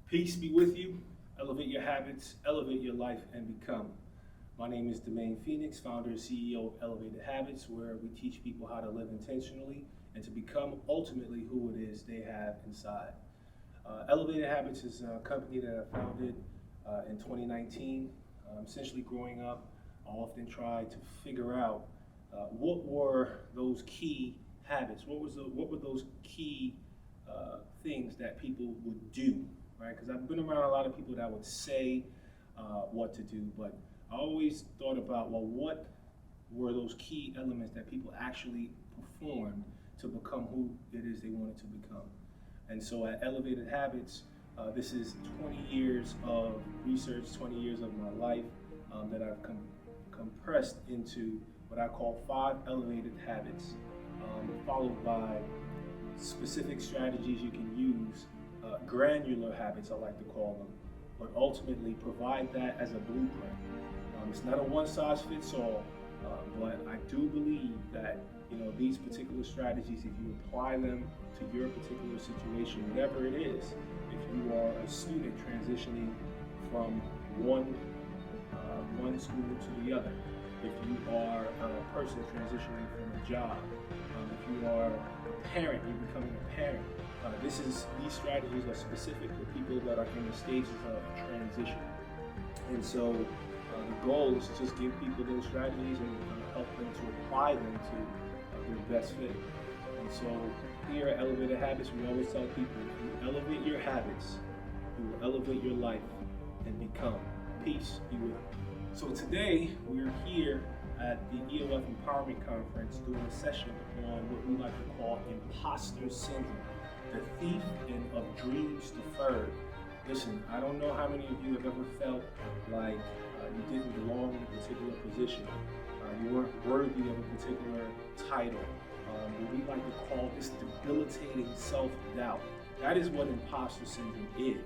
Peace be with you. Elevate your habits, elevate your life, and become. My name is Demain Phoenix, founder and CEO of Elevated Habits, where we teach people how to live intentionally and to become ultimately who it is they have inside. Elevated Habits is a company that I founded in 2019. Essentially growing up, I often tried to figure out what were those key habits, what were those key things that people would do, right? Because I've been around a lot of people that would say what to do, but I always thought about, well, what were those key elements that people actually performed to become who it is they wanted to become? And so at Elevated Habits, this is 20 years of research, 20 years of my life that I've compressed into what I call 5 elevated habits, followed by specific strategies you can use, granular habits I like to call them, but ultimately provide that as a blueprint. It's not a one-size-fits-all, but I do believe that these particular strategies, if you apply them to your particular situation, whatever it is, if you are a student transitioning from one school to the other, if you are a person transitioning from a job, if you are a parent, you're becoming a parent. These strategies are specific for people that are in the stages of transition. And so the goal is to just give people those strategies and help them to apply them to their best fit. And so here at Elevated Habits, we always tell people, if you elevate your habits, you will elevate your life and become. Peace be with you. So today we're here at the EOF Empowerment Conference doing a session on what we like to call Imposter Syndrome, the thief of dreams deferred. Listen, I don't know how many of you have ever felt like you didn't belong in a particular position, you weren't worthy of a particular title, what we like to call this debilitating self-doubt. That is what imposter syndrome is.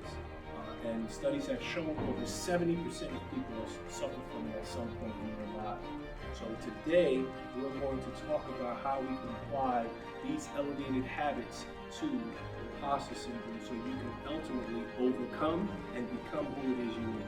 And studies have shown over 70% of people suffer from it at some point in their lives. So today, we're going to talk about how we can apply these elevated habits to imposter syndrome so you can ultimately overcome and become who it is you want to be.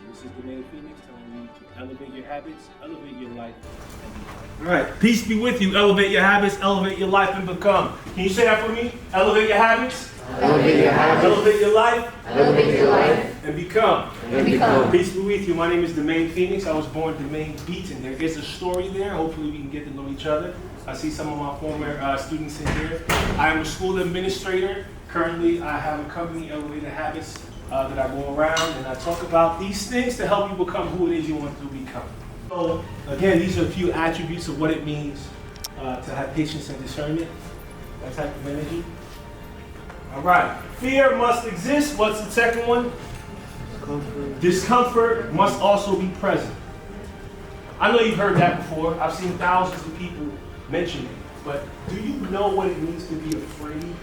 This is Demain Phoenix telling you to elevate your habits, elevate your life, and become. All right, peace be with you. Elevate your habits, elevate your life, and become. Can you say that for me? Elevate your habits. Elevate your habits. Elevate your life. Elevate your life. And become. And become. Peace be with you. My name is Demain Phoenix. I was born Demain Beaton. There is a story there. Hopefully we can get to know each other. I see some of my former students in here. I am a school administrator. Currently, I have a company, Elevated Habits, that I go around and I talk about these things to help you become who it is you want to become. So again, these are a few attributes of what it means to have patience and discernment, that type of energy. All right, fear must exist. What's the second one? Discomfort must also be present. I know you've heard that before. I've seen thousands of people mention it, but do you know what it means to be afraid?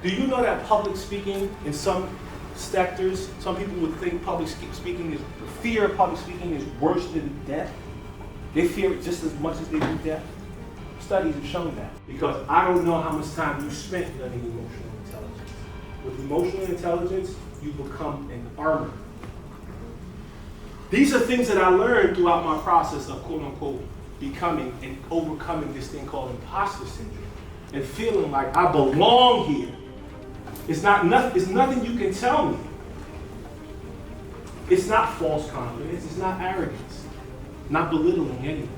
Do you know that public speaking in some sectors, some people would think public speaking is, the fear of public speaking is worse than death? They fear it just as much as they do death. Studies have shown that. Because I don't know how much time you spent learning emotional intelligence. With emotional intelligence, you become an armor. These are things that I learned throughout my process of quote unquote becoming and overcoming this thing called imposter syndrome and feeling like I belong here. It's nothing you can tell me. It's not false confidence. It's not arrogance. Not belittling anyone.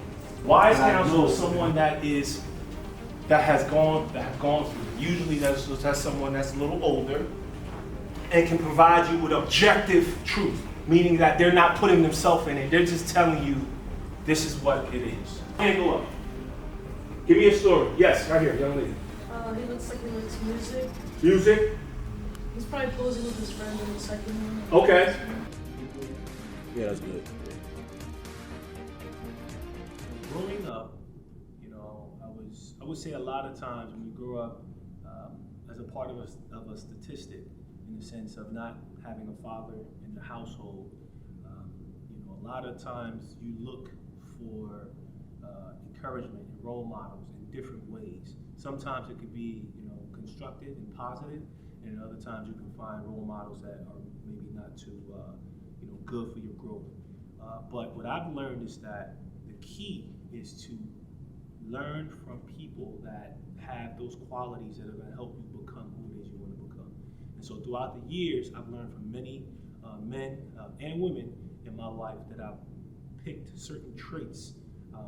Wise counsel is someone that has gone through. Usually that's someone that's a little older and can provide you with objective truth, meaning that they're not putting themselves in it. They're just telling you this is what it is. Hand go up. Give me a story. Yes, right here, young lady. He looks like he likes music. Music? He's probably posing with his friend in the second one. Okay. Yeah, that's good. Growing up, I would say a lot of times when you grow up as a part of a statistic, in the sense of not having a father in the household, a lot of times you look for encouragement and role models in different ways. Sometimes it could be, constructive and positive, and other times you can find role models that are maybe not too, good for your growth. But what I've learned is that the key is to learn from people that have those qualities that are going to help you become who it is you want to become. And so throughout the years, I've learned from many men and women in my life that I've picked certain traits,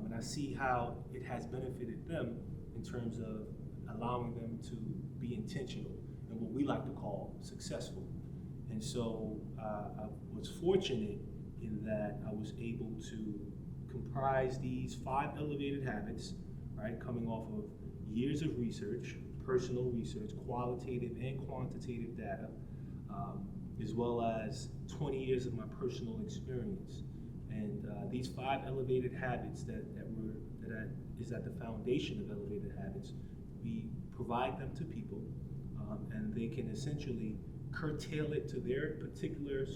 and I see how it has benefited them in terms of allowing them to be intentional and what we like to call successful. And so I was fortunate in that I was able to comprise these 5 elevated habits, right, coming off of years of research, personal research, qualitative and quantitative data, as well as 20 years of my personal experience. And these 5 elevated habits that is at the foundation of elevated habits, we provide them to people, and they can essentially curtail it to their particular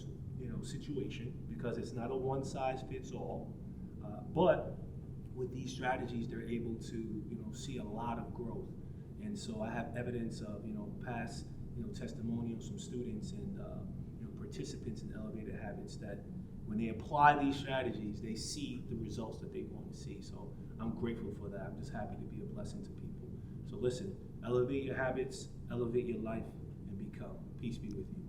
situation, because it's not a one-size-fits-all. But with these strategies, they're able to see a lot of growth. And so I have evidence of past testimonials from students and participants in elevated habits that when they apply these strategies, they see the results that they want to see. So I'm grateful for that. I'm just happy to be a blessing to people. So listen, elevate your habits, elevate your life, and become. Peace be with you.